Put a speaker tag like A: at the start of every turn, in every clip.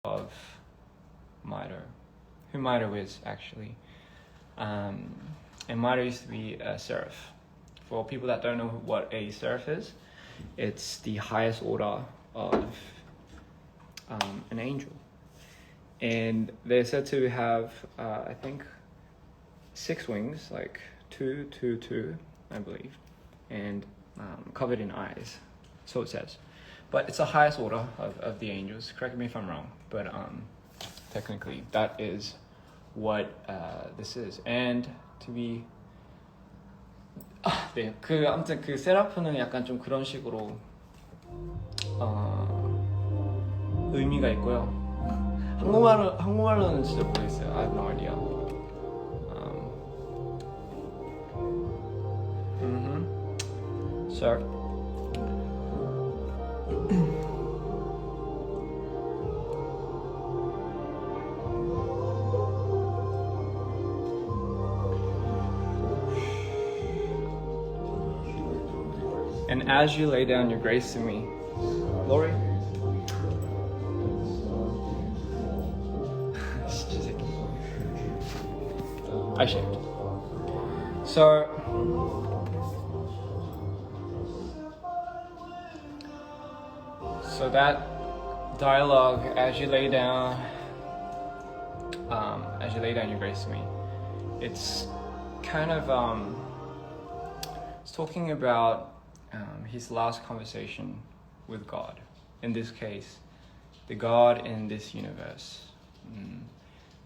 A: of Mito, who Mito is actually. And Mito used to be a seraph. For people that don't know what a seraph is, it's the highest order of an angel. And they're said to have, I think, 6 wings, like 2, 2, 2, I believe, and covered in eyes, so it says. But it's the highest order of the angels. Correct me if I'm wrong, but technically that is what this is. And to be 네, 아무튼 그 세라프는 약간 좀 그런 식으로 의미가 있고요. 한국말로는 진짜 모르겠어요. I have no idea. So and as you lay down your grace to me, Lori. I shaved. So that dialogue, as you lay down your grace to me, it's kind of it's talking about his last conversation with God. In this case, the God in this universe.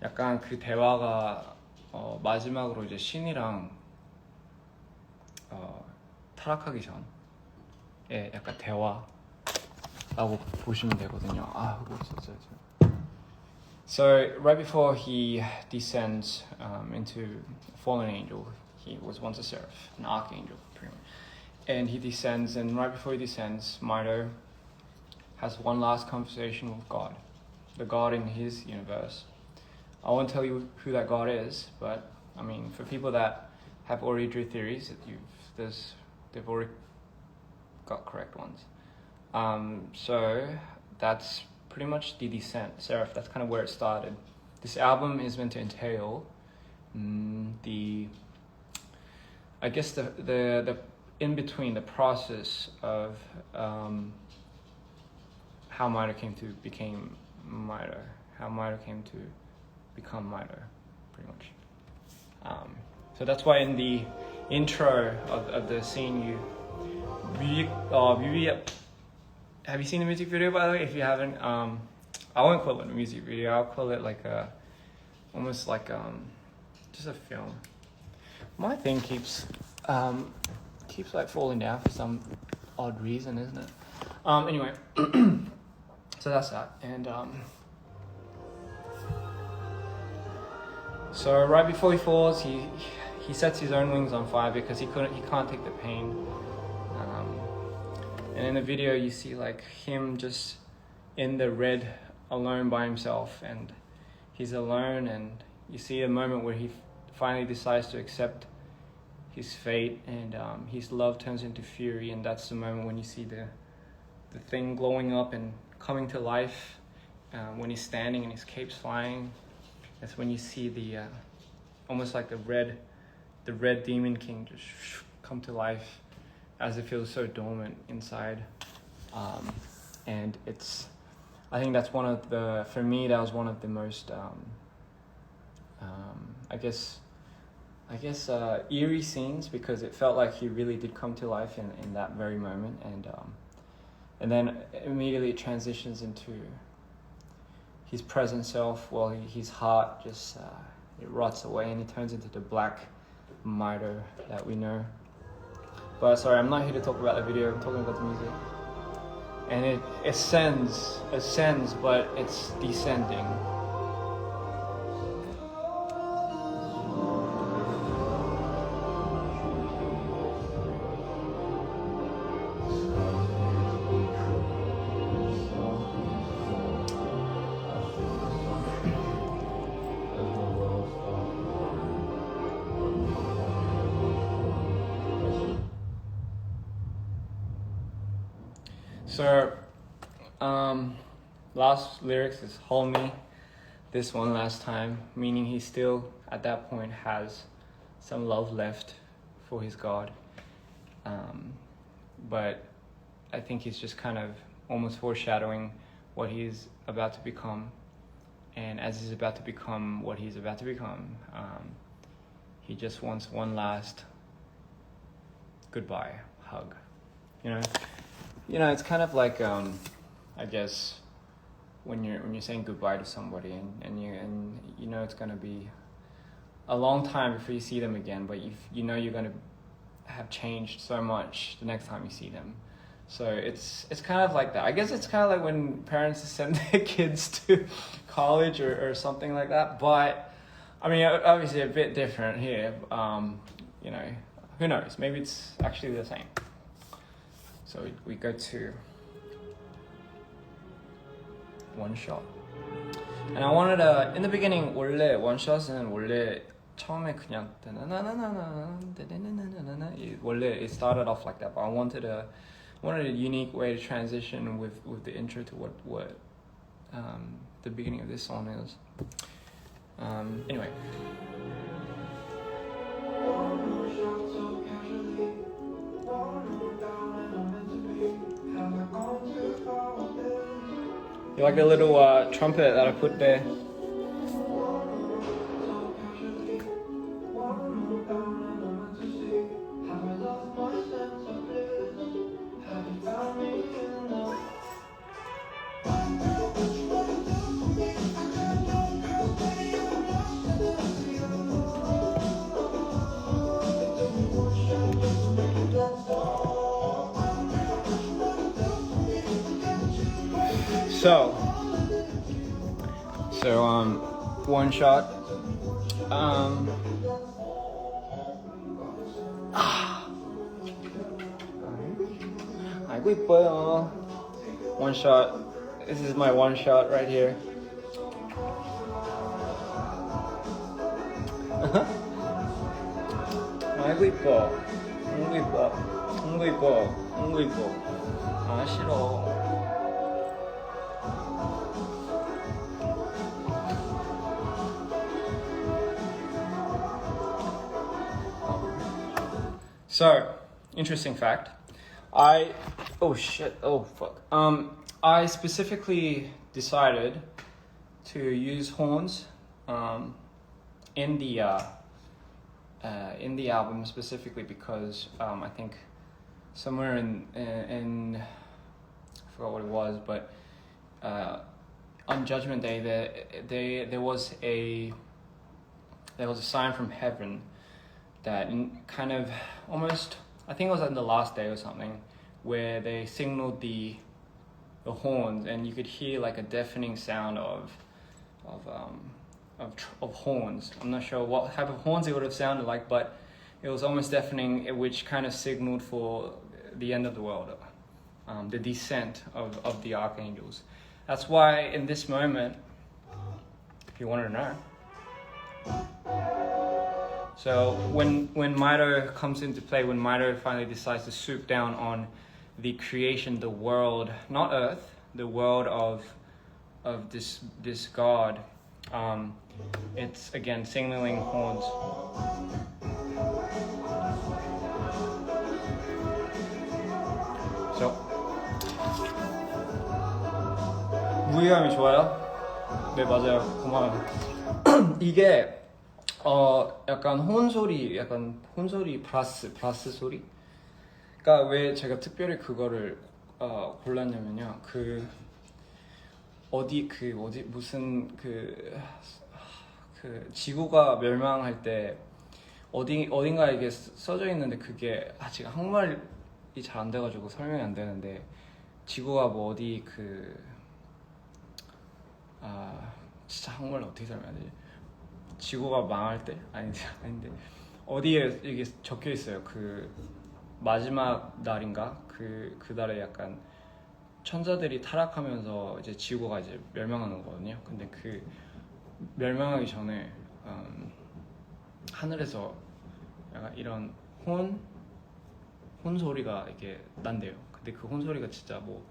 A: 약간 그 대화가 마지막으로 이제 신이랑 타락하기 전에 약간 대화라고 보시면 되거든요. 그거 있었어요. So right before he descends into a fallen angel, he was once a seraph, an archangel, pretty much. And he descends, and right before he descends, Mito has one last conversation with God, the God in his universe. I won't tell you who that God is, but I mean, for people that have already drew theories, they've already got correct ones. So that's pretty much the descent, Seraph. That's kind of where it started. This album is meant to entail the in between, the process of how Mito came to become Mito, how Mito came to become Mito, pretty much. So that's why in the intro of the scene, have you seen the music video, by the way? If you haven't, I won't call it a music video. I'll call it like almost like just a film. My thing keeps like falling down for some odd reason, isn't it? Anyway, so that's that. And so right before he falls, he sets his own wings on fire because he can't take the pain. And in the video, you see like him just in the red, alone by himself, and he's alone. And you see a moment where he finally decides to accept his fate, and his love turns into fury, and that's the moment when you see the thing glowing up and coming to life. When he's standing and his cape's flying, that's when you see the almost like the red demon king just come to life, as it feels so dormant inside. And I think that's for me, that was one of the most I guess eerie scenes, because it felt like he really did come to life in that very moment. And then immediately it transitions into his present self, while his heart just it rots away, and he turns into the black Mito that we know. But sorry, I'm not here to talk about the video, I'm talking about the music. And it ascends, but it's descending. So, last lyrics is hold me this one last time, meaning he still at that point has some love left for his God. But I think he's just kind of almost foreshadowing what he's about to become. And as he's about to become what he's about to become, he just wants one last goodbye hug. You know, it's kind of like I guess when you're saying goodbye to somebody and you know it's gonna be a long time before you see them again, but you know you're gonna have changed so much the next time you see them. So it's kind of like that. I guess it's kind of like when parents send their kids to college or something like that. But I mean, obviously a bit different here. You know, who knows? Maybe it's actually the same. So we go to one shot. And I wanted in the beginning 원래 원샷은 원래 처음에 그냥 원래 it started off like that, but I wanted a unique way to transition with the intro to what the beginning of this song is. Anyway. You like the little trumpet that I put there? So one shot. 아이고 이뻐요. One shot. This is my one shot right here. 아이고 이뻐. 아이고 이뻐. 아이고 이뻐. 아이고 이뻐. 아 싫어. So, interesting fact. I specifically decided to use horns in the album specifically because I think somewhere in I forgot what it was, but on Judgment Day there was a sign from heaven that kind of almost, I think it was on the last day or something, where they signaled the horns, and you could hear like a deafening sound of horns. I'm not sure what type of horns it would have sounded like, but it was almost deafening, which kind of signaled for the end of the world, the descent of the archangels. That's why in this moment, if you wanted to know, so when Mito comes into play, when Mito finally decides to swoop down on the creation, the world, not Earth, the world of this God, it's again signaling horns. So 무게감이 좋아요? 네 맞아요. 고마워요. 이게 약간 혼소리 브라스 소리. 그러니까 왜 제가 특별히 그거를 골랐냐면요. 무슨 지구가 멸망할 때 어딘가에 이게 써져 있는데 그게 지금 한국말이 잘 안 돼가지고 설명이 안 되는데 지구가 뭐 어디 진짜 한국말로 어떻게 설명해야 되지? 지구가 망할 때? 아닌데 어디에 이게 적혀 있어요. 그 마지막 날인가? 그 달에 약간 천사들이 타락하면서 이제 지구가 이제 멸망하는 거거든요. 근데 그 멸망하기 전에 하늘에서 약간 이런 혼 소리가 이렇게 난대요. 근데 그 혼 소리가 진짜 뭐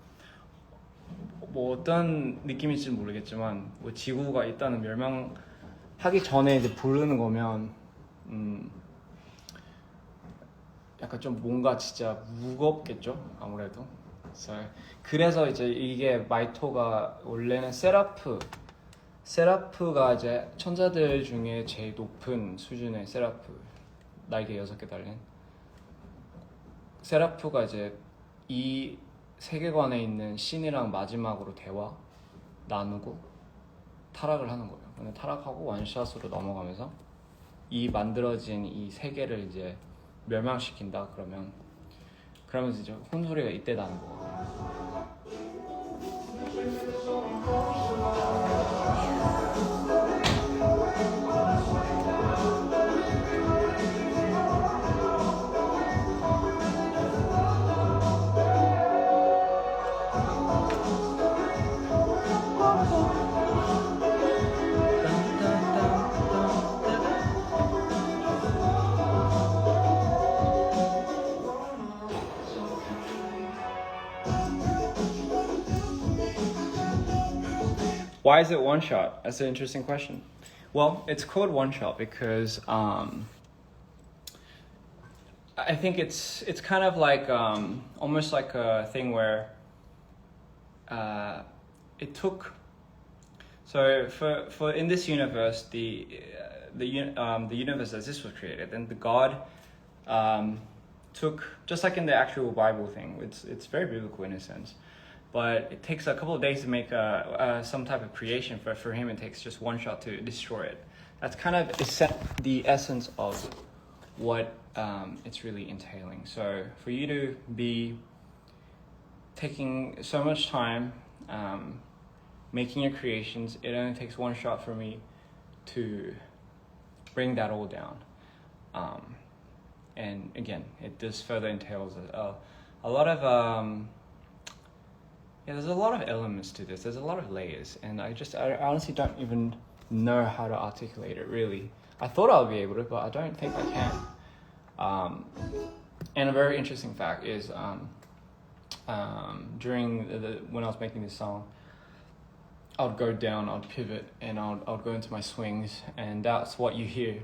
A: 뭐 어떤 느낌일지 모르겠지만 뭐 지구가 일단은 멸망하기 전에 이제 부르는 거면 약간 좀 뭔가 진짜 무겁겠죠 아무래도. 그래서 이제 이게 마이토가 원래는 세라프가 이제 천사들 중에 제일 높은 수준의 세라프, 날개 6개 달린 세라프가 이제 이 세계관에 있는 신이랑 마지막으로 대화 나누고 타락을 하는 거예요. 근데 타락하고 원샷으로 넘어가면서 이 만들어진 이 세계를 이제 멸망시킨다 그러면서 이제 혼소리가 이때 나는 거예요. Why is it one shot? That's an interesting question. Well, it's called one shot because I think it's kind of like almost like a thing where it took. So for in this universe, the universe as this was created, and the God took, just like in the actual Bible thing. It's very biblical in a sense. But it takes a couple of days to make some type of creation. For him, it takes just one shot to destroy it. That's kind of the essence of what it's really entailing. So for you to be taking so much time making your creations, it only takes one shot for me to bring that all down. And again, it just further entails a lot of... Yeah, there's a lot of elements to this. There's a lot of layers, and I honestly don't even know how to articulate it, really. I thought I would be able to, but I don't think I can. And a very interesting fact is, during when I was making this song, I would go down, I'd pivot, and I would go into my swings, and that's what you hear.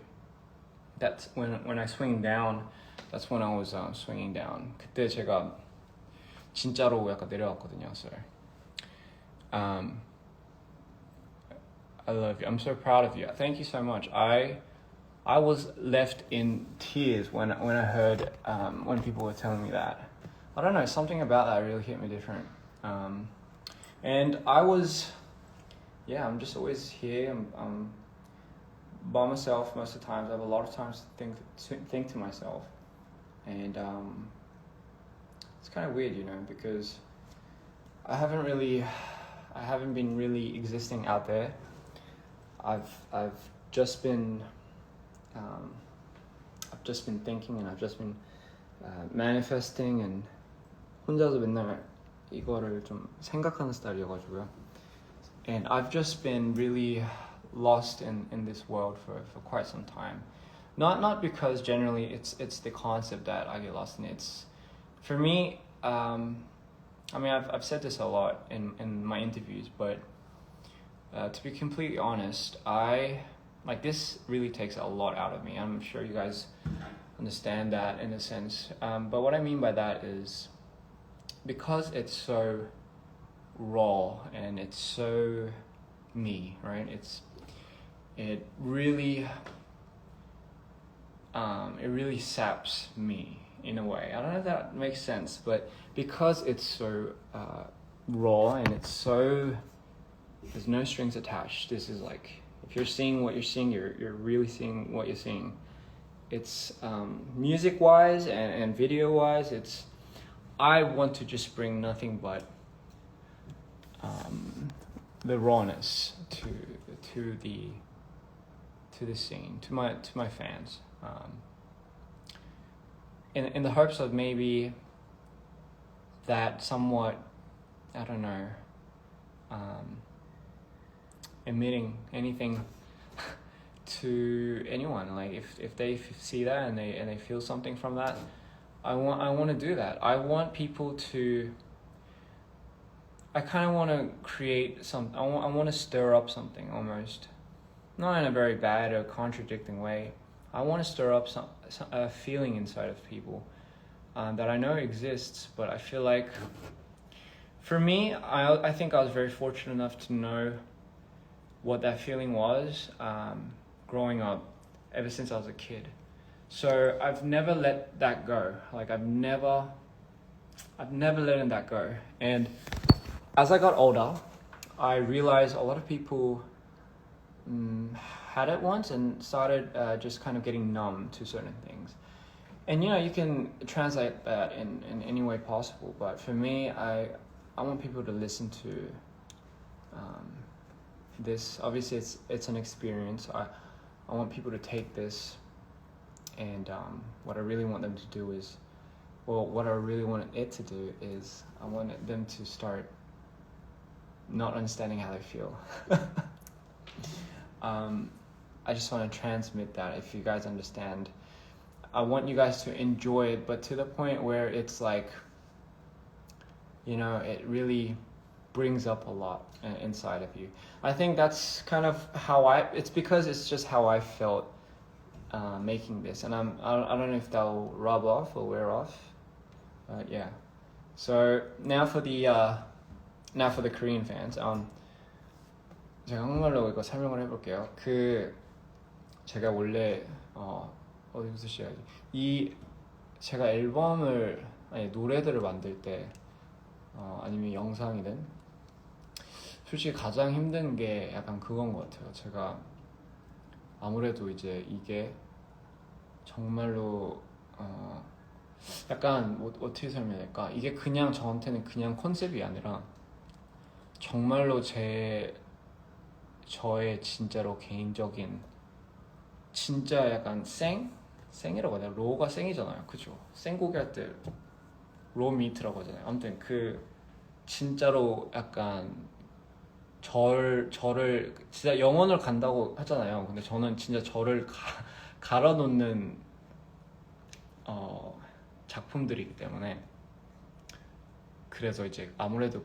A: That's when I swing down, that's when I was swinging down. 그때 제가 진짜로 약간 내려왔거든요. So I love you. I'm so proud of you. Thank you so much. I was left in tears when I heard when people were telling me that. I don't know, something about that really hit me different. And I was, I'm just always here. I'm by myself most of the times. I have a lot of times to think to myself, and it's kind of weird, because I haven't been really existing out there. I've just been thinking, and I've just been manifesting, and 혼자서 맨날 이거를 좀 생각하는 스타일이어가지고요. And I've just been really lost in this world for quite some time. Not because generally it's the concept that I get lost in. It's for me, I've said this a lot in my interviews, but to be completely honest, this really takes a lot out of me. I'm sure you guys understand that in a sense. But what I mean by that is because it's so raw and it's so me, right? It really saps me in a way. I don't know if that makes sense, but because it's so raw and there's no strings attached. This is like, if you're seeing what you're seeing, you're really seeing what you're seeing. It's music wise and video wise, I want to just bring nothing but the rawness to the scene, to my fans, in the hopes of maybe that somewhat, I don't know, emitting anything to anyone. Like if they see that and they feel something from that, I want to do that. I want people to I kind of want to create some. I want to stir up something almost, not in a very bad or contradicting way. I want to stir up a feeling inside of people that I know exists, but I feel like, for me, I think I was very fortunate enough to know what that feeling was growing up, ever since I was a kid. So I've never let that go. Like I've never letting that go. And as I got older, I realized a lot of people had it once and started just kind of getting numb to certain things. And you can translate that in any way possible. But for me, I want people to listen to this. Obviously, it's an experience. I want people to take this, and what I really want them to do is, what I really want it to do is, I want them to start not understanding how they feel. I just want to transmit that. If you guys understand, I want you guys to enjoy it, but to the point where it's like, it really brings up a lot inside of you. I think that's kind of how it's because it's just how I felt making this, and I don't know if that'll rub off or wear off, but yeah. So now for the Korean fans, 제가 한국말로 이거 설명을 해볼게요. 제가 원래 어디부터 시작하지? 제가 앨범을 노래들을 만들 때 아니면 영상이든 솔직히 가장 힘든 게 약간 그건 것 같아요. 제가 아무래도 이제 이게 정말로 약간 어떻게 설명할까? 이게 그냥 저한테는 그냥 컨셉이 아니라 정말로 저의 진짜로 개인적인 진짜 약간 생이라고 해야 되나? 로가 생이잖아요, 그죠? 생고기 할 때 로 미트라고 하잖아요. 아무튼 진짜로 약간 저를 진짜 영혼을 간다고 하잖아요. 근데 저는 진짜 저를 갈아놓는 작품들이기 때문에, 그래서 이제 아무래도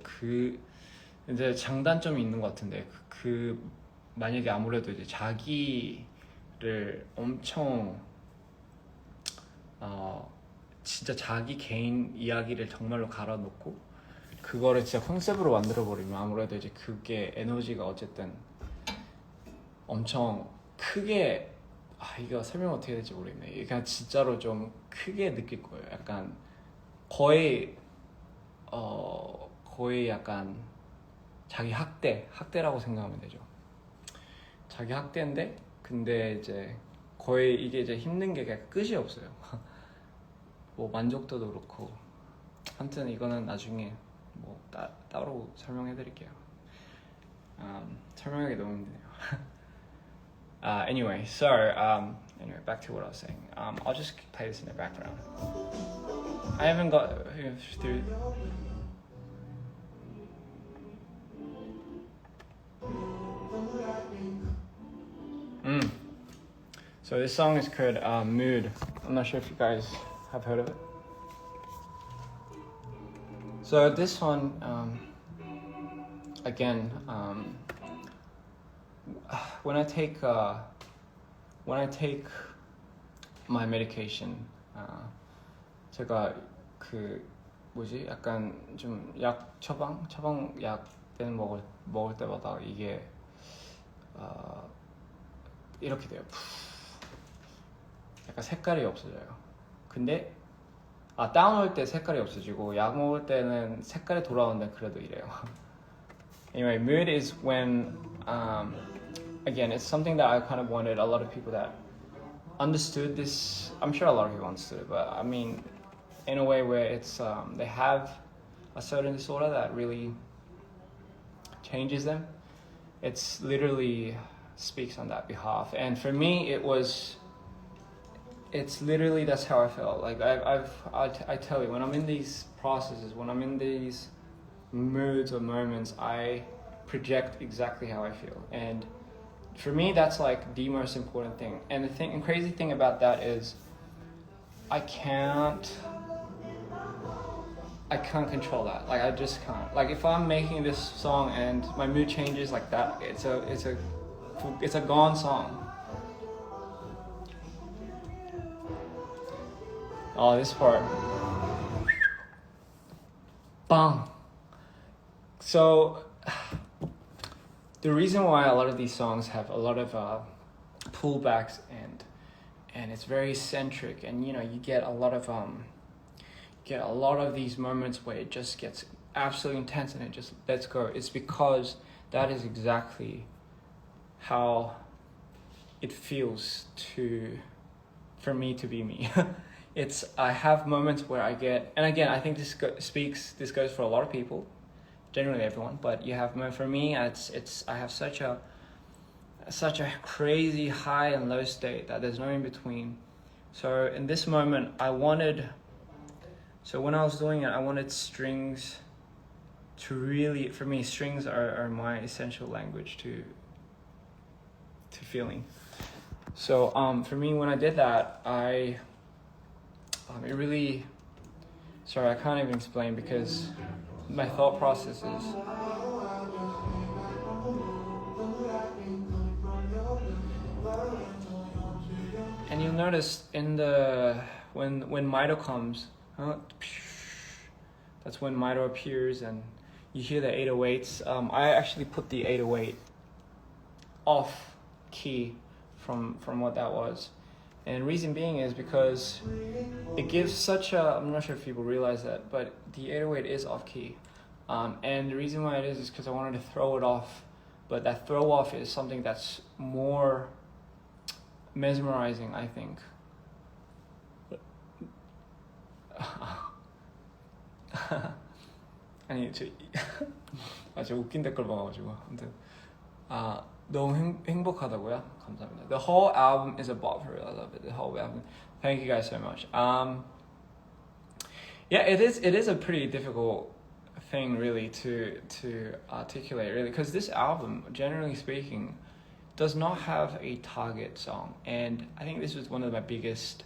A: 이제 장단점이 있는 것 같은데, 만약에 아무래도 이제 자기를 엄청 진짜 자기 개인 이야기를 정말로 갈아놓고 그거를 진짜 컨셉으로 만들어버리면 아무래도 이제 그게 에너지가 어쨌든 엄청 크게, 이거 설명 어떻게 해야 될지 모르겠네. 그냥 진짜로 좀 크게 느낄 거예요. 약간 거의 약간 자기 학대라고 생각하면 되죠. 자기 학대인데, 근데 이제 거의 이게 이제 힘든 게 끝이 없어요. 뭐 만족도도 그렇고. 아무튼 이거는 나중에 뭐 따로 설명해드릴게요. 설명하기 너무 힘드네요. Anyway, back to what I was saying. I'll just play this in the background. I haven't got through. So this song is called Mood. I'm not sure if you guys have heard of it. So this one, again, when I take my medication, 제가 약간 좀 처방약 때는 먹을 때마다 이게 이렇게 돼요. 약간 색깔이 없어져요. 근데 다운 올 때 색깔이 없어지고 약 먹을 때는 색깔이 돌아오는데 그래도 이래요. Anyway, mood is when again, it's something that I kind of wanted a lot of people that understood this. I'm sure a lot of people understood it, but I mean, in a way where it's they have a certain disorder that really changes them. It's literally speaks on that behalf, and for me, it's literally that's how I felt. Like I tell you, when I'm in these processes, when I'm in these moods or moments, I project exactly how I feel, and for me, that's like the most important thing. And the crazy thing about that is, I can't I can't control that. Like I just can't. Like if I'm making this song and my mood changes like that, it's a gone song. Oh, this part. Bang. So the reason why a lot of these songs have a lot of pullbacks and it's very centric, and you know you get a lot of these moments where it just gets absolutely intense and it just lets go. It's because that is exactly how it feels for me to be me. I have moments where I get, and again I think this goes for a lot of people, generally everyone, but you have, for me I have such a crazy high and low state that there's no in between. So in this moment when I was doing it, I wanted strings to really, for me, strings are my essential language to feeling. So for me, when I did that, it really, sorry, I can't even explain because my thought process is, and you'll notice in when Mito comes, that's when Mito appears and you hear the 808s. I actually put the 808 off key from what that was. And reason being is because it gives such a, I'm not sure if people realize that, but the 808 is off key. And the reason why it is because I wanted to throw it off, but that throw off is something that's more mesmerizing, I think. 아니 저 웃긴 댓글 봐가지고 아무튼 너무 행복하다고요? 감사합니다. The whole album is a bop for real. I love it. The whole album. Thank you guys so much. Yeah, it is a pretty difficult thing really to articulate really, because this album, generally speaking, does not have a target song, and I think this was one of my biggest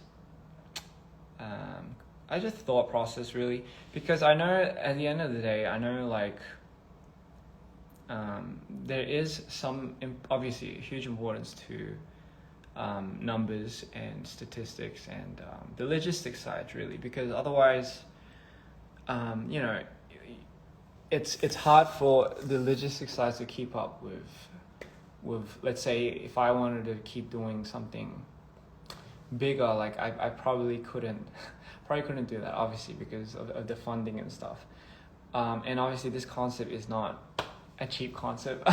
A: I just thought process really, because I know at the end of the day, I know like there is some obviously huge importance to numbers and statistics and the logistics side really, because otherwise you know it's hard for the logistics side to keep up with let's say if I wanted to keep doing something bigger, like I probably couldn't do that obviously because of the funding and stuff, and obviously this concept is not a cheap concept.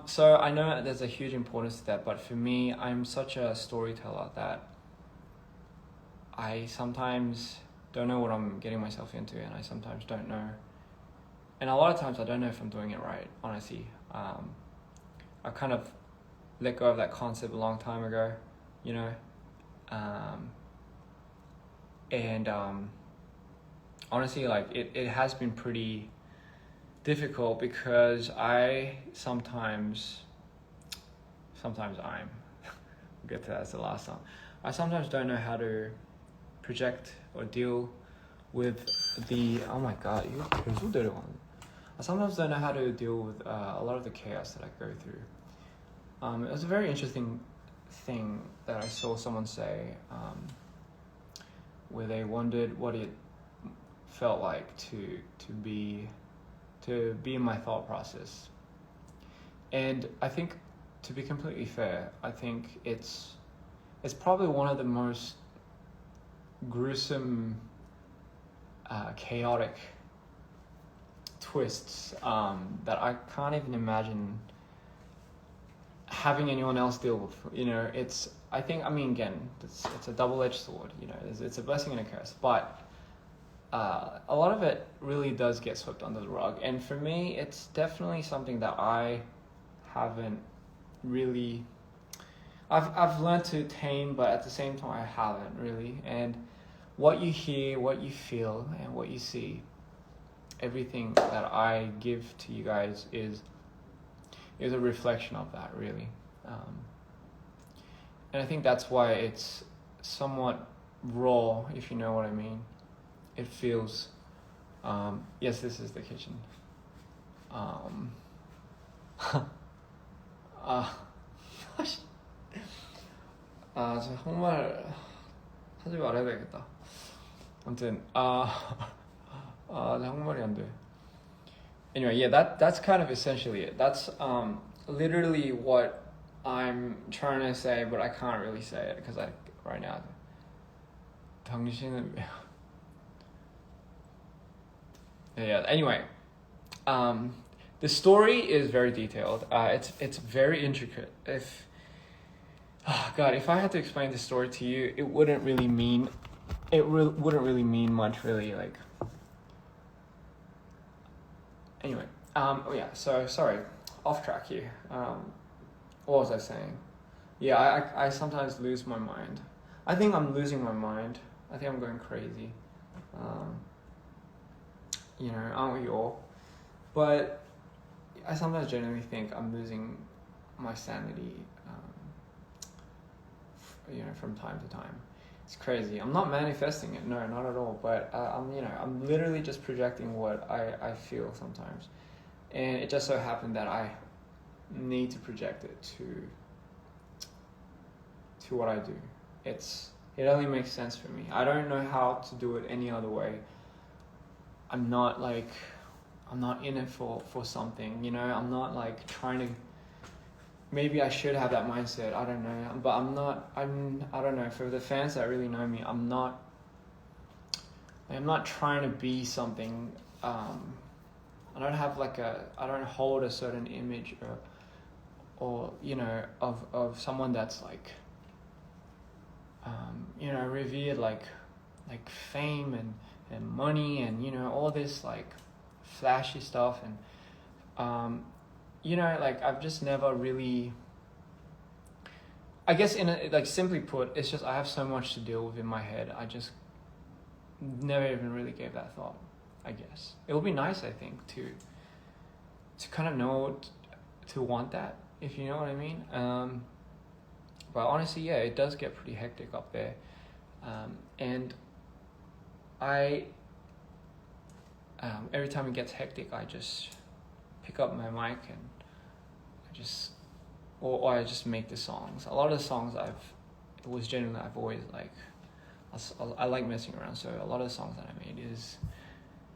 A: So I know there's a huge importance to that, but for me, I'm such a storyteller that I sometimes don't know what I'm getting myself into, and I sometimes don't know, and a lot of times I don't know if I'm doing it right, honestly. I kind of let go of that concept a long time ago, you know, and honestly, like it has been pretty difficult because I sometimes I'm we'll get to that as the last song. I sometimes don't know how to project or deal with the, oh my god, 이거 계속 내려가네. I sometimes don't know how to deal with a lot of the chaos that I go through. It was a very interesting thing that I saw someone say, where they wondered what it felt like to be in my thought process. And I think, to be completely fair, I think it's probably one of the most gruesome, chaotic twists that I can't even imagine having anyone else deal with. You know, I mean, again, it's a double-edged sword, you know, it's a blessing and a curse, but a lot of it really does get swept under the rug. And for me, it's definitely something that I haven't really, I've learned to tame, but at the same time I haven't really. And what you hear, what you feel, and what you see, everything that I give to you guys is a reflection of that, really. And I think that's why it's somewhat raw, if you know what I mean. It feels Yes, this is the kitchen. 저 정말 하지 말아야 되겠다. 아무튼 한국말이 안 돼. Anyway, yeah, that's kind of essentially it. That's literally what I'm trying to say, but I can't really say it because right now. 당신은 yeah. Anyway, the story is very detailed. It's very intricate. God, if I had to explain the story to you, it wouldn't really mean much, really. Like, anyway, oh yeah. So sorry, off track here. What was I saying? Yeah, I sometimes lose my mind. I think I'm losing my mind. I think I'm going crazy. Aren't we all? But I sometimes genuinely think I'm losing my sanity. From time to time. It's crazy. I'm not manifesting it, no, not at all. But I'm literally just projecting what I feel sometimes, and it just so happened that I need to project it to what I do. It only makes sense for me. I don't know how to do it any other way. I'm not in it for something, I'm not like trying to. Maybe I should have that mindset. I don't know, but I'm not. I don't know. For the fans that really know me, I'm not trying to be something. I don't have I don't hold a certain image or of someone that's revered like fame and money and all this flashy stuff and I've just never really, I guess simply put, it's just I have so much to deal with in my head. I just never even really gave that thought, I guess. It would be nice, I think, to kind of know, to want that, if you know what I mean. But honestly, yeah, it does get pretty hectic up there. And every time it gets hectic, I just pick up my mic and I just make the songs. A lot of the songs I've always I like messing around. So a lot of the songs that I made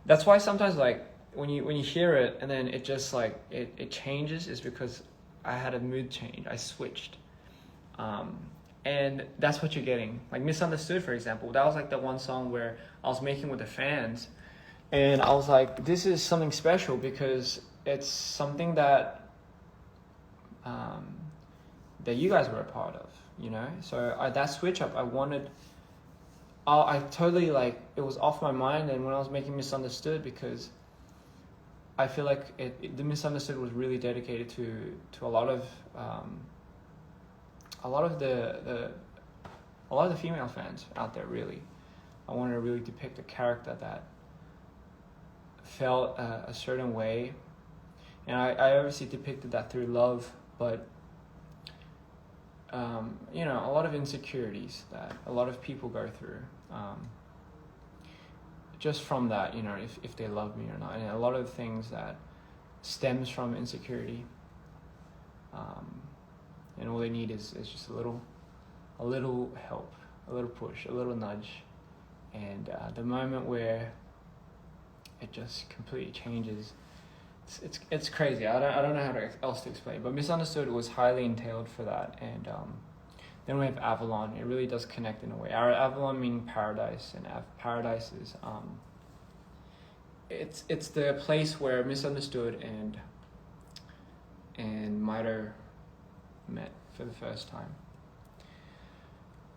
A: that's why sometimes when you hear it and then it just it changes is because I had a mood change. I switched. And that's what you're getting. Like Misunderstood, for example, that was the one song where I was making with the fans and I was like, this is something special because it's something that that you guys were a part of, So that switch up, I totally it was off my mind. And when I was making Misunderstood, because I feel like the Misunderstood was really dedicated to a lot of the female fans out there. Really, I wanted to really depict a character that felt a certain way. And I obviously depicted that through love, but a lot of insecurities that a lot of people go through, just from that, if they love me or not, and a lot of things that stems from insecurity, and all they need is just a little help, a little push, a little nudge, and the moment where it just completely changes. It's crazy. I don't know how else to explain. But Misunderstood was highly entailed for that, and then we have Avalon. It really does connect in a way. Avalon meaning paradise, and paradise is it's the place where Misunderstood and Mito met for the first time.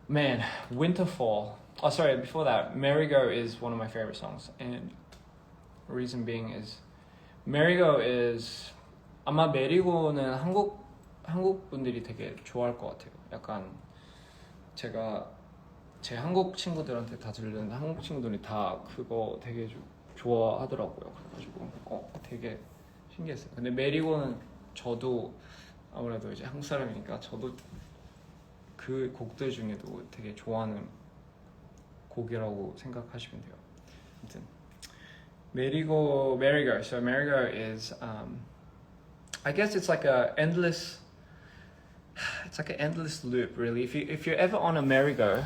A: Man, Winterfall. Oh, sorry. Before that, Merry-Go is one of my favorite songs, and the reason being is. Merry-Go is 아마 메리고는 한국 분들이 되게 좋아할 것 같아요. 약간 제가 제 한국 친구들한테 다 들렸는데 한국 친구들이 다 그거 되게 좋아하더라고요. 그래가지고 되게 신기했어요. 근데 메리고는 저도 아무래도 이제 한국 사람이니까 저도 그 곡들 중에도 되게 좋아하는 곡이라고 생각하시면 돼요. 아무튼 merry-go. So merry-go is, I guess it's like a endless. It's like an endless loop, really. If you're ever on a merry-go,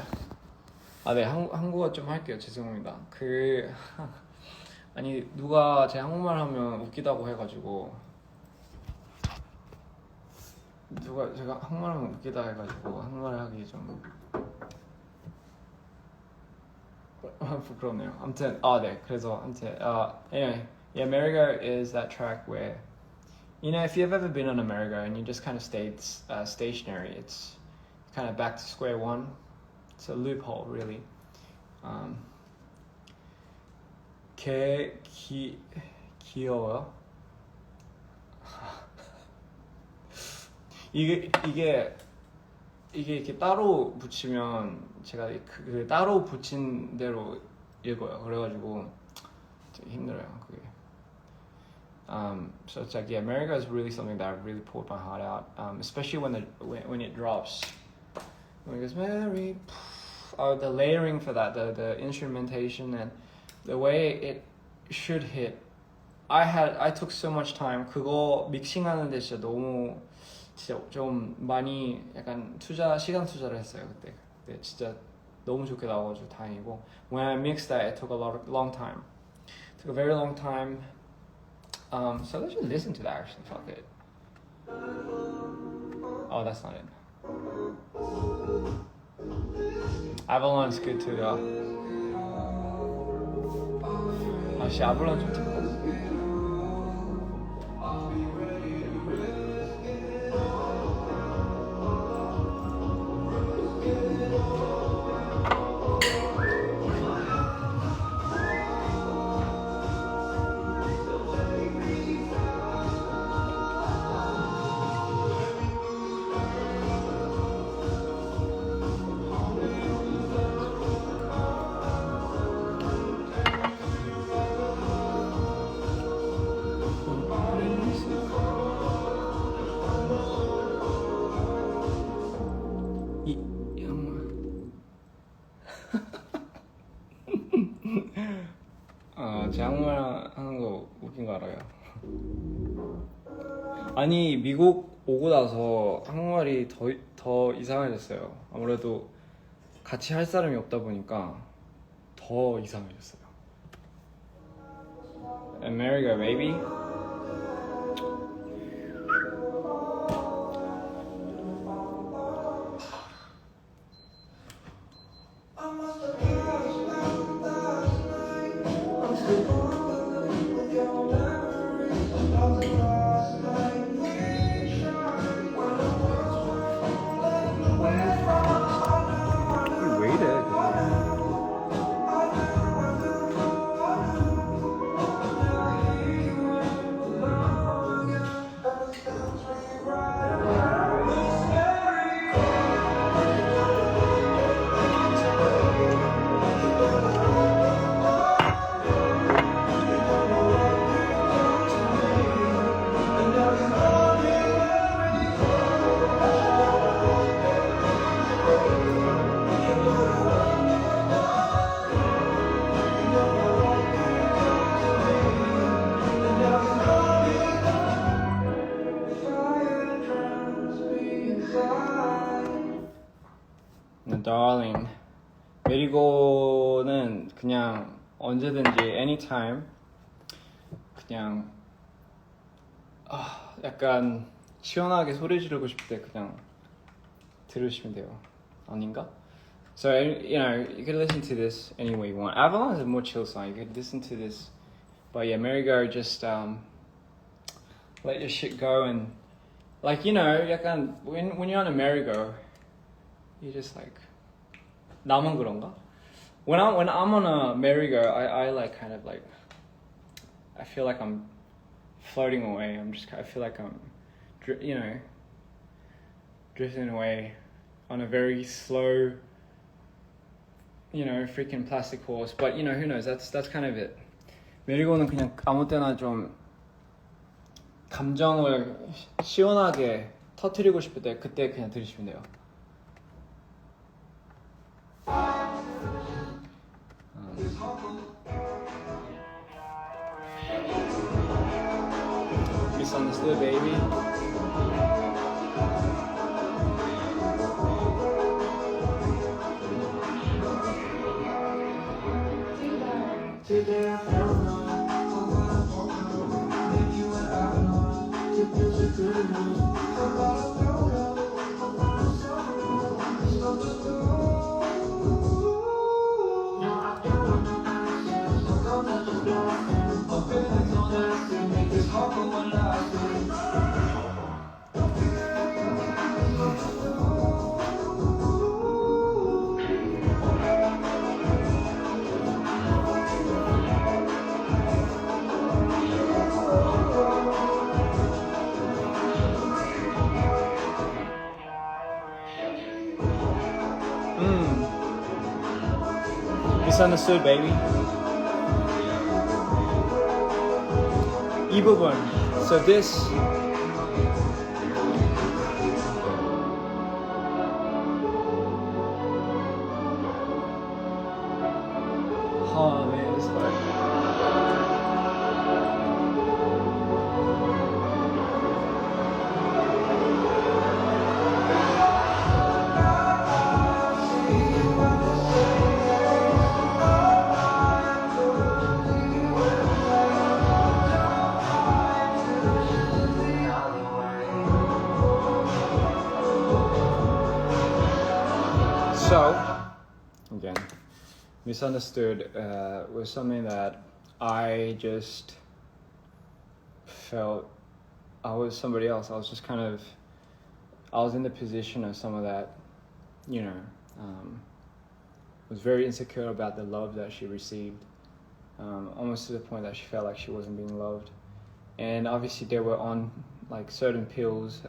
A: 네, 한국어 좀 할게요. 죄송합니다. 아니 누가 제 한국말 하면 웃기다고 해가지고 누가 제가 한국말 하면 웃기다 해가지고 한국말 하기 좀 부끄럽네요. 아무튼 네. 그래서 아무튼 anyway, yeah, merry-go is that track where if you've ever been on a merry-go and you just kind of stayed stationary, it's kind of back to square one. It's a loophole, really. 귀여워요. 이게 이렇게 따로 붙이면 제가 그 따로 붙인 대로 읽어요. 그래가지고 되게 힘들어요. 그게. So it's like, yeah, merry-go is really something that really pulled my heart out, especially when it drops. When it goes merry, the layering for that, the instrumentation and the way it should hit. I took so much time. 그거 믹싱하는데 진짜 너무 진짜 좀 많이 약간 시간 투자를 했어요 그때. 근데 진짜 너무 좋게 나와가지고 다행이고. When I mixed that, it took a long time. It took a very long time. So let's just listen to that actually. Fuck it. Oh, that's not it. Avalon's good too though. 씨, 아블론 좀 듣고. 제 한국말 하는 거 웃긴 거 알아요? 아니 미국 오고 나서 한국말이 더 이상해졌어요. 아무래도 같이 할 사람이 없다 보니까 더 이상해졌어요. America, baby. Darling, 메리고는 그냥 언제든지 anytime 그냥 약간 시원하게 소리 지르고 싶을 때 그냥 들으시면 돼요. 아닌가? So you can listen to this any way you want. Avalon is a more chill song. You can listen to this, but yeah, merry-go just let your shit go and 약간 when you're on a merry-go, you just like. 나만 그런가? When I'm on a merry-go, I like kind of like I feel like I'm floating away. I feel like I'm drifting away on a very slow freaking plastic horse. But who knows? That's kind of it. 메리고는 그냥 아무 때나 좀 감정을 시원하게 터뜨리고 싶을 때 그때 그냥 들으시면 돼요. Misunderstood baby.
B: Today I found love, but what I want, maybe you and I know, it feels good enough. I got a
A: Misunderstood baby. 이 부분. So this. Oh man, this part. So, again, Misunderstood was something that I just felt I was somebody else. I was just kind of, I was in the position of someone that, you know, was very insecure about the love that she received, almost to the point that she felt like she wasn't being loved. And obviously they were on like certain pills,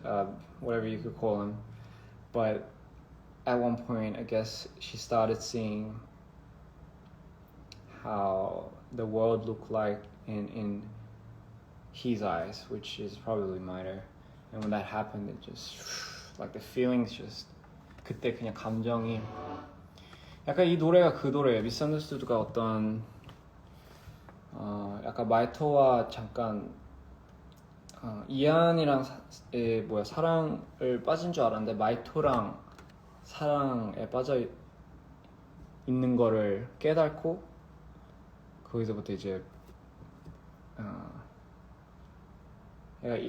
A: whatever you could call them, but at one point, I guess she started seeing how the world looked like in his eyes, which is probably minor. And when that happened, it just like the feelings just 그때 그냥 감정이 약간 이 노래가 그 노래예요. Misunderstood가 어떤 약간 마이토와 잠깐 이안이랑 사랑을 빠진 줄 알았는데 마이토랑 사랑에 빠져 있는 거를 깨닫고 거기서부터 이제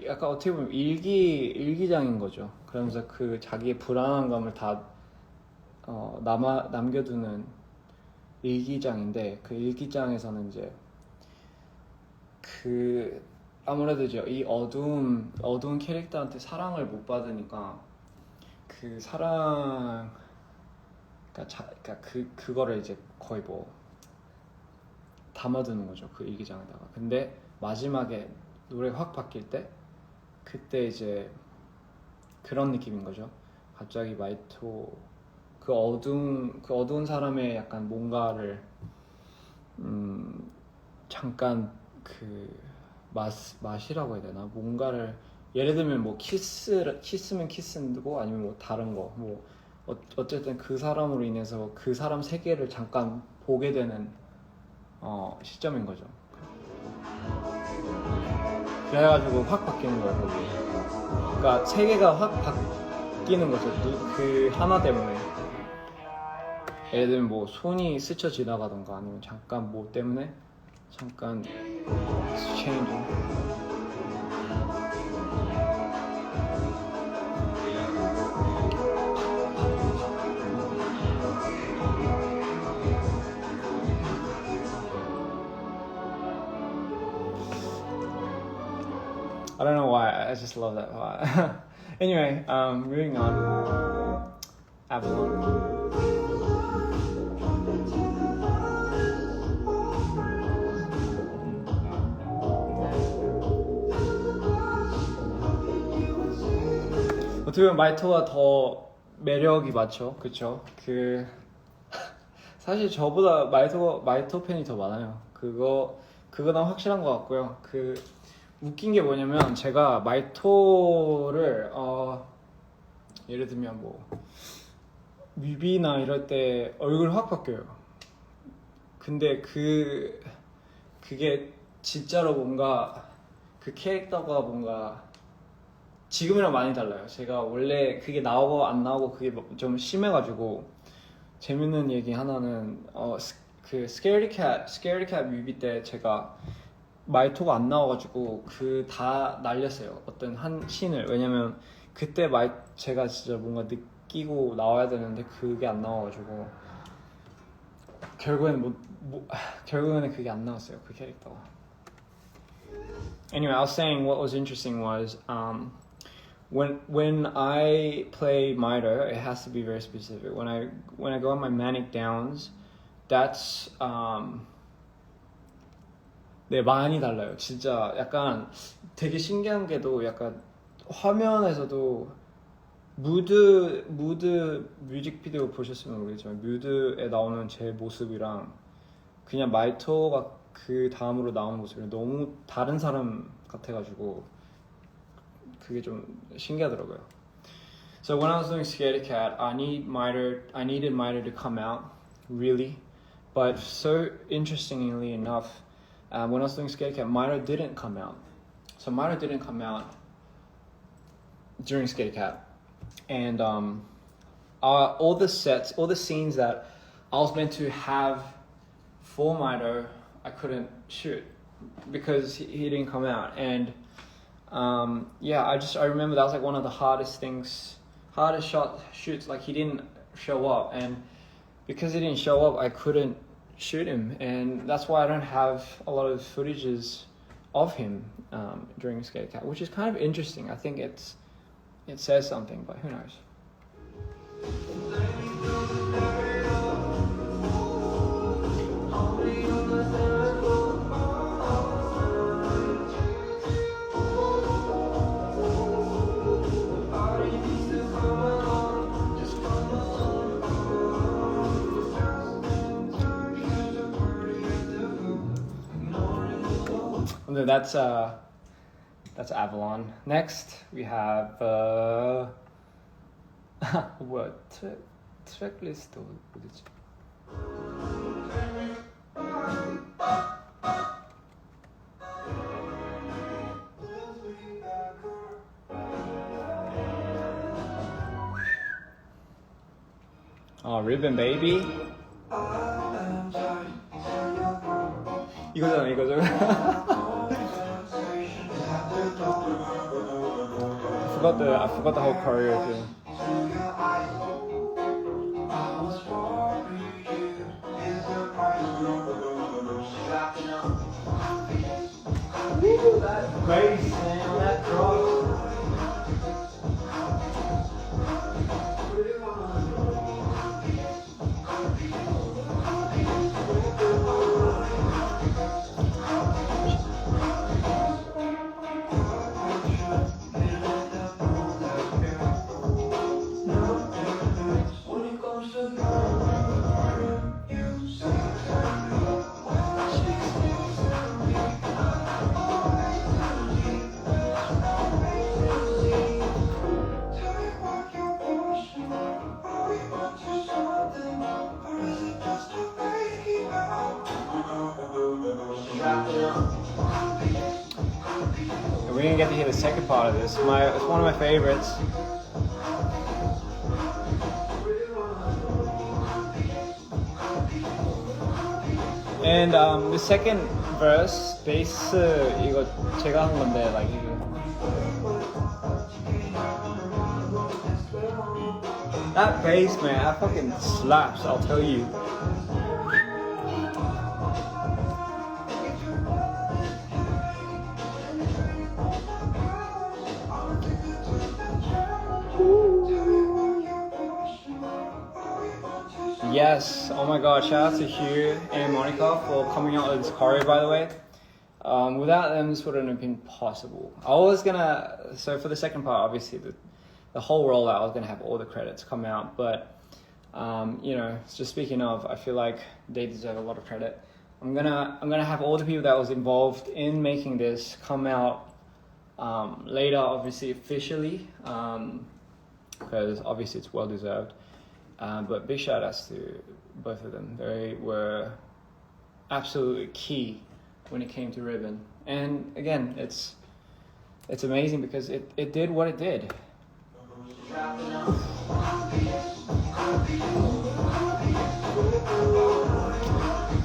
A: 약간 어떻게 보면 일기장인 거죠. 그러면서 그 자기의 불안한 감을 다 남겨두는 일기장인데 그 일기장에서는 이제 그 아무래도 이제 이 어두운 캐릭터한테 사랑을 못 받으니까 그 사랑 그러니까 그거를 이제 거의 뭐 담아두는 거죠, 그 일기장에다가. 근데 마지막에 노래가 확 바뀔 때 그때 이제 그런 느낌인 거죠. 갑자기 마이토 그 어두운 사람의 약간 뭔가를 잠깐 그 맛이라고 해야 되나? 뭔가를 예를 들면 뭐 키스면 키스고 아니면 뭐 다른 거 뭐 어쨌든 그 사람으로 인해서 그 사람 세계를 잠깐 보게 되는 시점인 거죠. 그래가지고 확 바뀌는 거예요, 거기. 그러니까 세계가 확 바뀌는 거죠. 그 하나 때문에. 예를 들면 뭐 손이 스쳐 지나가던가 아니면 잠깐 뭐 때문에 잠깐 changing. I don't know why, I just love that part. Anyway, moving on. Avalon. 어떻게 보면 마이토가 더 매력이 많죠, 그쵸? 사실 저보다 마이토 팬이 더 많아요. 그거는 확실한 것 같고요. 웃긴 게 뭐냐면 제가 마이토를 예를 들면 뭐 뮤비나 이럴 때 얼굴 확 바뀌어요. 근데 그게 진짜로 뭔가 그 캐릭터가 뭔가 지금이랑 많이 달라요. 제가 원래 그게 나오고 안 나오고 그게 좀 심해가지고 재밌는 얘기 하나는 그 스케어리 캣 뮤비 때 제가 말토가 안 나와가지고 그 다 날렸어요. 어떤 한 씬을. 왜냐면 그때 제가 진짜 뭔가 느끼고 나와야 되는데 그게 안 나와가지고 결국에는 그게 안 나왔어요. 그 캐릭터가. Anyway, I was saying what was interesting was when I play Mitre, it has to be very specific. When I go on my manic downs, that's 네, 많이 달라요. 진짜 약간 되게 신기한 게도 약간 화면에서도 무드 뮤직비디오 보셨으면 모르겠지만 뮤드에 나오는 제 모습이랑 그냥 마이토가 그 다음으로 나오는 모습이 너무 다른 사람 같아가지고 그게 좀 신기하더라고요. So when I was doing Scaredy Cat, I needed Mitre to come out, really. But so interestingly enough, when I was doing Scaredy Cat, Mitre didn't come out. So Mitre didn't come out during Scaredy Cat. And all the scenes that I was meant to have for Mitre, I couldn't shoot because he didn't come out. And I remember that was like one of the hardest shoots. Like he didn't show up, and because he didn't show up, I couldn't shoot him, and that's why I don't have a lot of footages of him during Scaredy Cat, which is kind of interesting. I think it says something, but who knows. That's Avalon. Next we have what track list 어디지? Ribbon Baby. 이거잖아. I forgot the whole choreography. Ooh, that bass, man, that drop. We didn't get to hear the second part of this. It's one of my favorites. And the second verse, bass 이거 제가 한 건데, like that bass, man, that fucking slaps. I'll tell you. Yes, oh my god, shout out to Hugh and Monica for coming out with this choreo, by the way. Without them, this wouldn't have been possible. So for the second part, obviously, the whole rollout, I was gonna have all the credits come out, but, just speaking of, I feel like they deserve a lot of credit. I'm gonna have all the people that was involved in making this come out later, obviously, officially, because obviously it's well deserved. But big shout outs to both of them. They were absolutely key when it came to Ribbon. And again, it's it's amazing because it did what it did.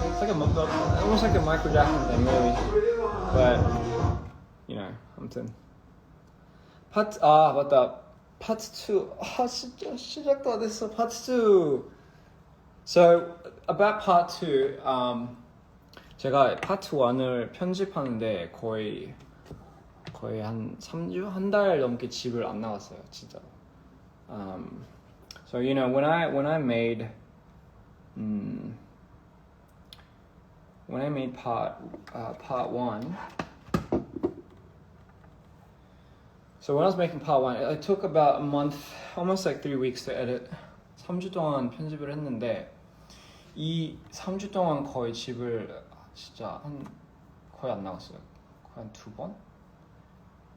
A: It's like almost like a Michael Jackson thing, really. But you know, 아무튼 맞다. Part 2. 진짜 시작도 안 했어. Part 2. So about part 2, 제가 part 1을 편집하는데 거의 한 3주? 한 달 넘게 집을 안 나갔어요, 진짜. So you know, when I made part 1, so when I was making part 1, it took about a month, almost like 3 weeks to edit. 3주 동안 편집을 했는데 이 3주 동안 거의 집을 진짜 거의 안 나갔어요. 거의 한 2번?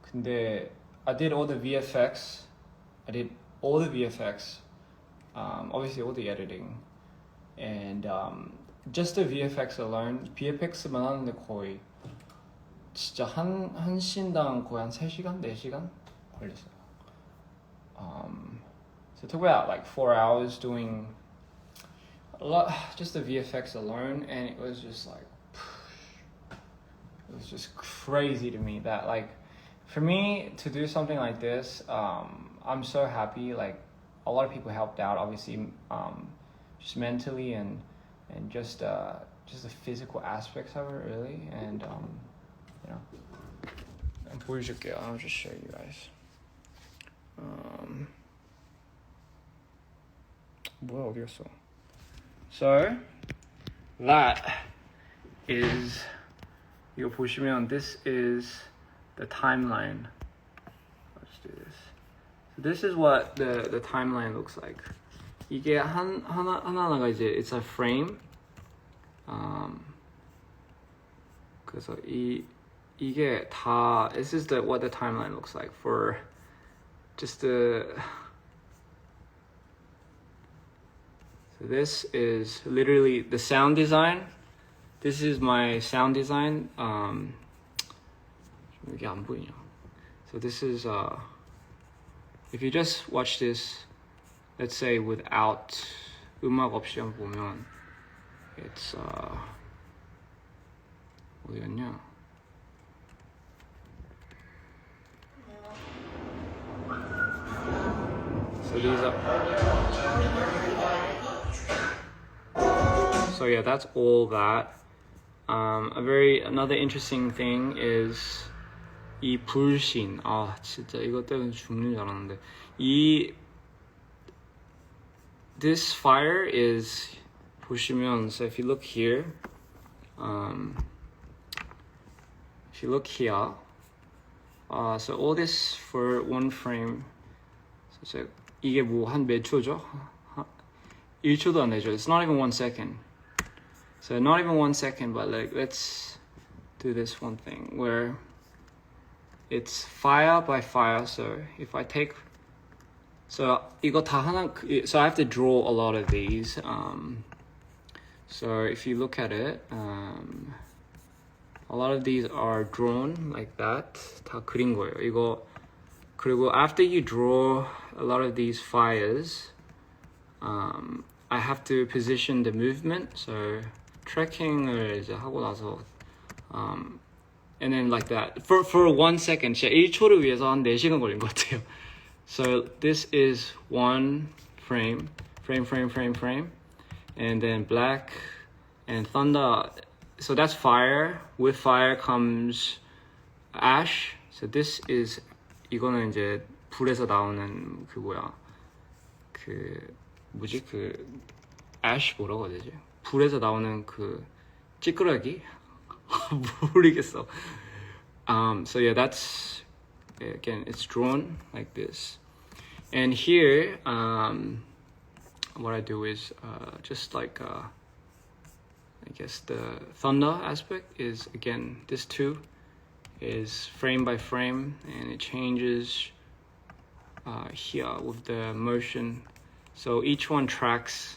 A: 근데 I did all the VFX. Obviously all the editing. And just the VFX alone, VFX만 하는데 거의 진짜 한 씬당 거의 한 3시간, 4시간 걸렸어요. So it took about like 4 hours doing a lot, just the VFX alone, and it was just like, it was just crazy to me that like, for me to do something like this, I'm so happy. Like a lot of people helped out, obviously, just mentally and just the physical aspects of it, really. And you know, 보여줄게요. I'll just show you guys. 뭐야 어디 갔어? So that is, 이거 보시면 this is the timeline. Let's do this. So this is what the timeline looks like. 이게 하나하나가 이제 it's a frame. 그래서 이게 다, this is what the timeline looks like for just the. So this is literally the sound design. This is my sound design. 이게 안 보이냐? So this is if you just watch this, let's say without 음악 없이 한번 보면 it's 어디였냐? So these are. So yeah, that's all that. Another interesting thing is 이 불신. 아 진짜 이것 때문에 죽는 줄 알았는데 this fire is 보시면, so if you look here, if you look here, so all this for one frame. So 이게 뭐 한 몇 초죠? 1초도 안 되죠. It's not even 1 second. So not even 1 second, but like let's do this one thing where it's fire by fire. So if I take, so 이거 다 하나, so I have to draw a lot of these. So if you look at it, a lot of these are drawn like that. 다 그린 거예요. 이거 그리고 after you draw a lot of these fires, I have to position the movement. So 트래킹을 이제 하고 나서 and then like that for 1 second. 진짜 1초를 위해서 한 4시간 걸린 것 같아요. So this is one frame, and then black and thunder. So that's fire. With fire comes ash. So this is, 이거는 이제 불에서 나오는 그 뭐야, 그 뭐지, 그 ash 뭐라고 해야 되지? 불에서 나오는 그 찌끄러기? 모르겠어. So yeah, that's, again, it's drawn like this. And here, what I do is just like, I guess the thunder aspect is, again, this too is frame by frame, and it changes here with the motion. So each one tracks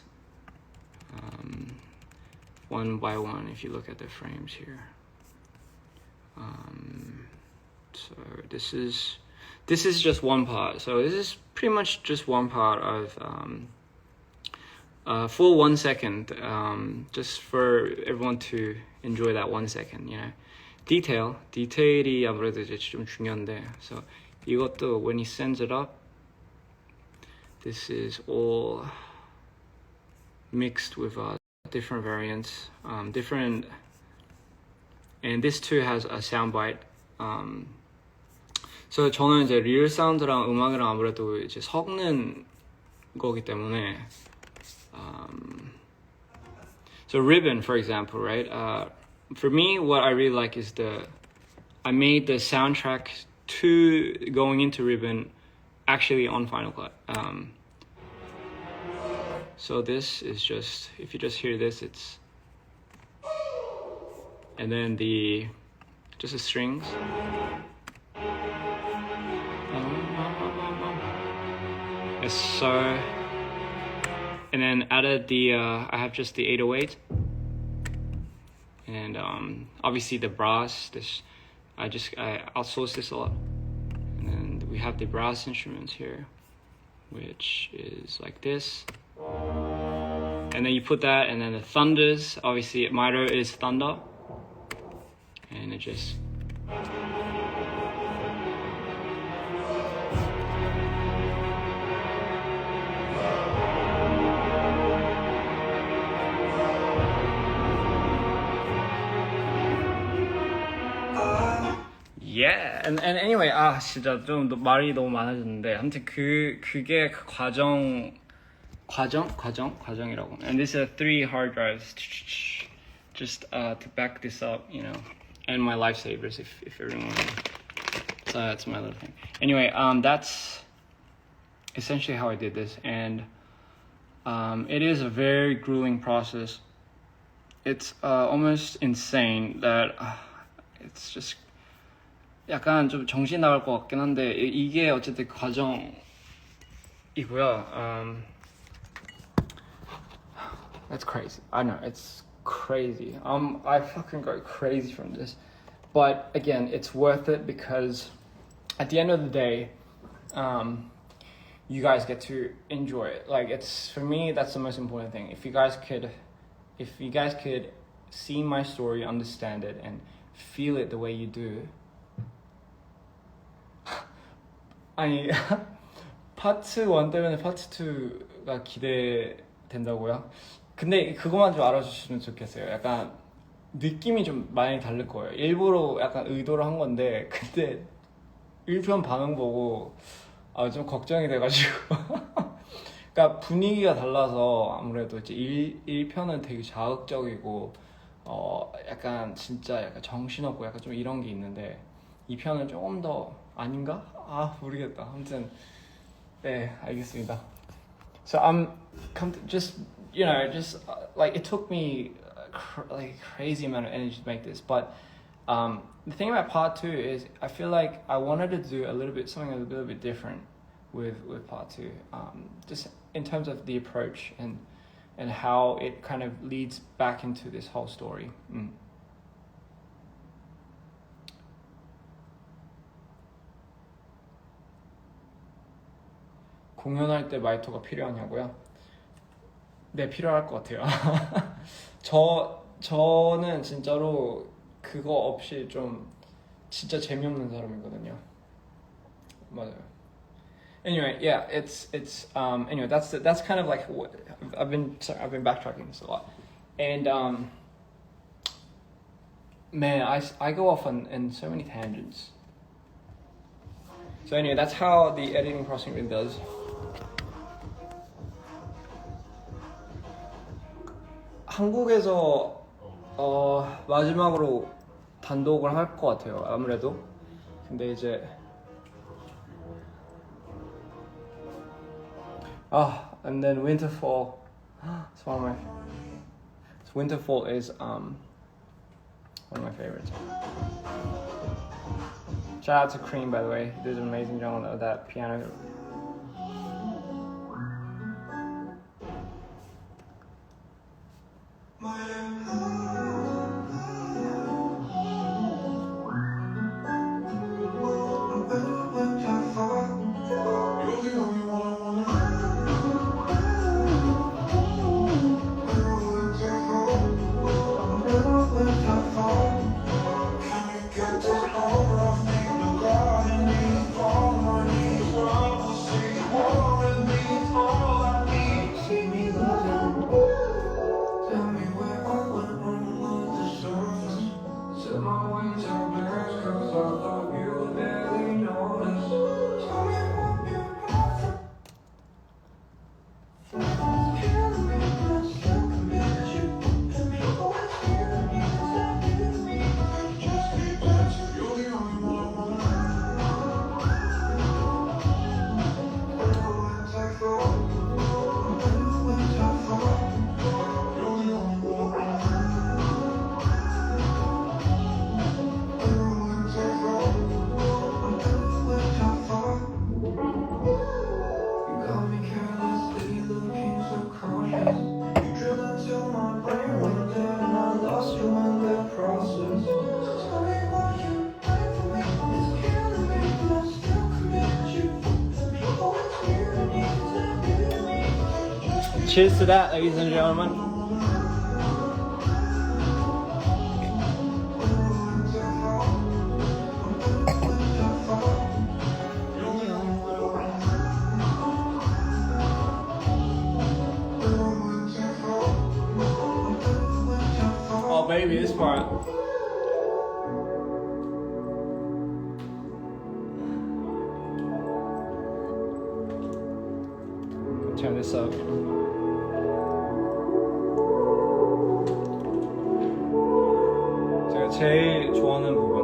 A: one by one if you look at the frames here. So this is just one part. So this is pretty much just one part of full 1 second, just for everyone to enjoy that 1 second, you know. 디테일이 아무래도 이제 좀 중요한데, so 이것도 when he sends it up, this is all mixed with different variants, different, and this too has a soundbite. So 저는 이제 리얼 사운드랑 음악이랑 아무래도 이제 섞는 거기 때문에, so Ribbon, for example, right? For me, what I really like is I made the soundtrack to going into Ribbon actually on Final Cut. So this is just, if you just hear this, it's, and then just the strings. Yes, so, and then added I have just the 808. And obviously the brass, I outsource this a lot. And then we have the brass instruments here, which is like this. And then you put that, and then the thunders, obviously Miro is thunder. And it just... Yeah, and anyway, 진짜 좀 말이 너무 많아졌는데, 아무튼 그게 그 과정이라고. And these are 3 hard drives, just to back this up, you know, and my lifesavers if everyone. So that's my little thing. Anyway, that's essentially how I did this, and it is a very grueling process. It's almost insane that it's just. 약간 좀 정신 나갈 것 같긴 한데 이게 어쨌든 과정이고요. That's crazy. I know it's crazy. I fucking go crazy from this, but again, it's worth it because at the end of the day, you guys get to enjoy it. Like it's for me, that's the most important thing. If you guys could see my story, understand it, and feel it the way you do. 아니 파트 1 때문에 파트 2가 기대된다고요? 근데 그것만 좀 알아주시면 좋겠어요. 약간 느낌이 좀 많이 다를 거예요. 일부러 약간 의도로 한 건데 근데 1편 반응 보고 좀 걱정이 돼가지고 그러니까 분위기가 달라서 아무래도 이제 1편은 되게 자극적이고 약간 진짜 약간 정신없고 약간 좀 이런 게 있는데 2편은 조금 더 아닌가? 모르겠다. 아무튼 네, 알겠습니다. So just like it took me like crazy amount of energy to make this, but the thing about part 2 is I feel like I wanted to do something a little bit different with part 2, just in terms of the approach and how it kind of leads back into this whole story. 공연할 때 마이터가 필요하냐고요? 네, 필요할 것 같아요. 저는 진짜로 그거 없이 좀 진짜 재미없는 사람이거든요. 맞아요. Anyway, yeah, it's anyway, that's kind of like what I've been backtracking this a lot, and man, I go off in so many tangents. So anyway, that's how the editing process really does. 한국에서 마지막으로 단독을 할 것 같아요. 아무래도. 근데 이제 and then Winterfall. It's one of my. Winterfall is one of my favorites. Shout out to Cream, by the way. He did an amazing job of that piano.
B: carelessly looking so cautious. You drilled into my brain right there, and I lost you in that process. So tell me what you did for me is killing me, but I still commit you. And you always feel the need to be me.
A: Cheers to that, ladies and gentlemen. Oh baby, this part. Turn this up. 제가 제일 좋아하는 부분.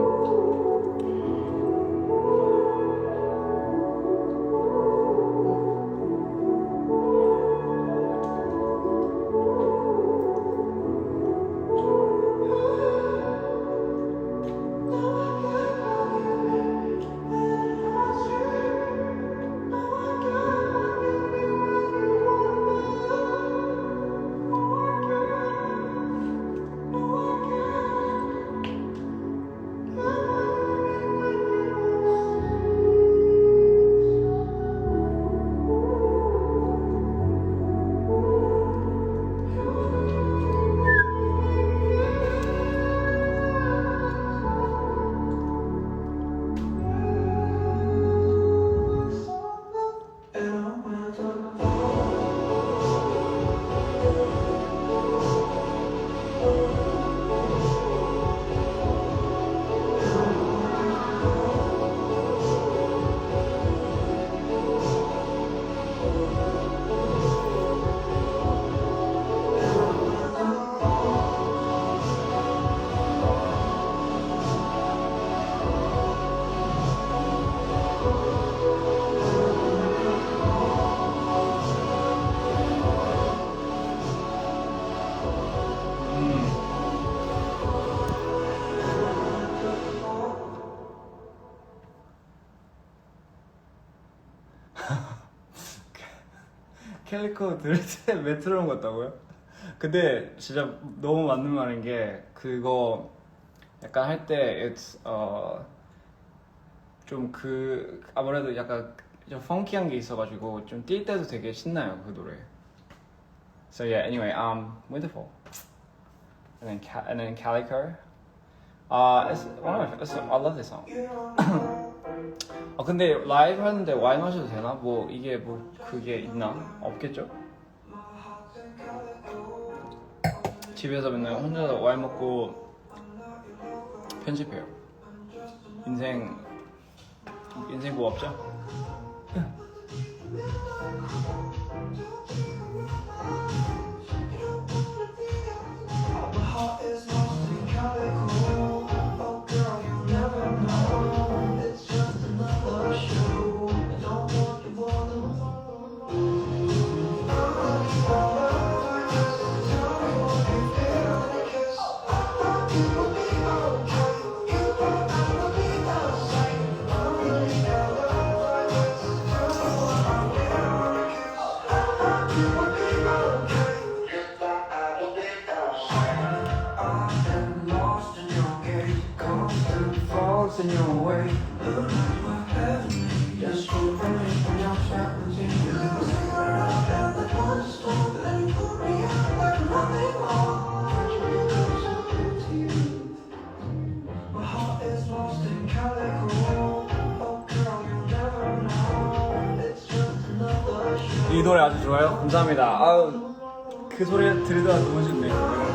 A: 캘리코 들을 때 메트로놈 같다고요? 근데 진짜 너무 맞는 말인 게 그거 약간 할 때 좀 아무래도 약간 좀 펑키한 게 있어가지고 좀 뛸 때도 되게 신나요 그 노래. So yeah, anyway, wonderful. And then Calico. It's one of my, I love this song. 근데 라이브 하는데 와인 마셔도 되나? 뭐 이게 뭐 그게 있나? 없겠죠? 집에서 맨날 혼자 와인 먹고 편집해요. 인생 뭐 없죠? In your way, just for me when you're trapped in you. Sing around and the one storm, then you put me out like nothing more. To you, my heart is lost in calico. Oh girl, you'll never know. It's just another show. 이 노래 아주 좋아요. 감사합니다. 아우 그 소리 들으다 너무 좋네요.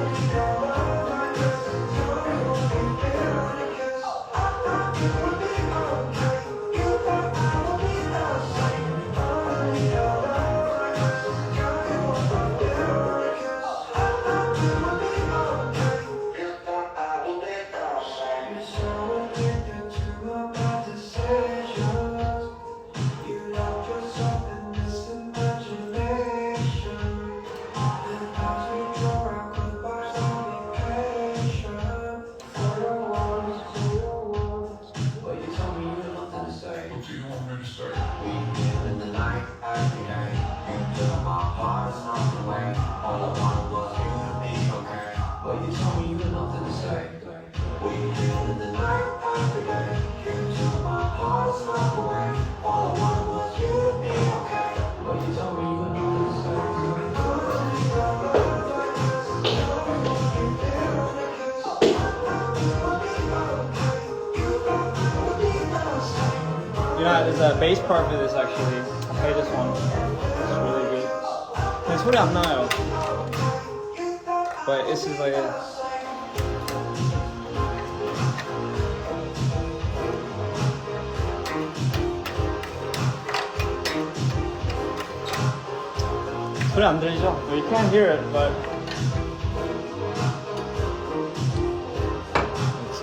B: All I wanted was you to be okay. But you told me you had nothing to say. We hid in the night after day. Into my heart, snuck away. All I wanted was you to be okay. But you told me you had nothing to say.
A: You know, there's a bass part for this actually. I'll play this one. It's really good. 근데 소리 안 나요. But this is like a... 소리 안 들리죠? You can't hear it, but it's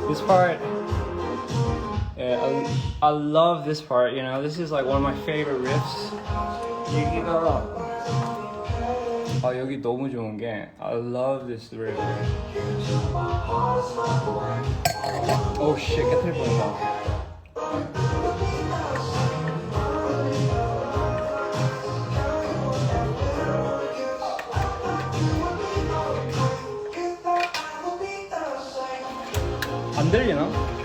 A: this part. Yeah, I love this part. You know, this is like one of my favorite riffs. 여기가 여기 너무 좋은 게 I love this riff. Oh shit, 깨트릴 뻔했다. 안 들리나?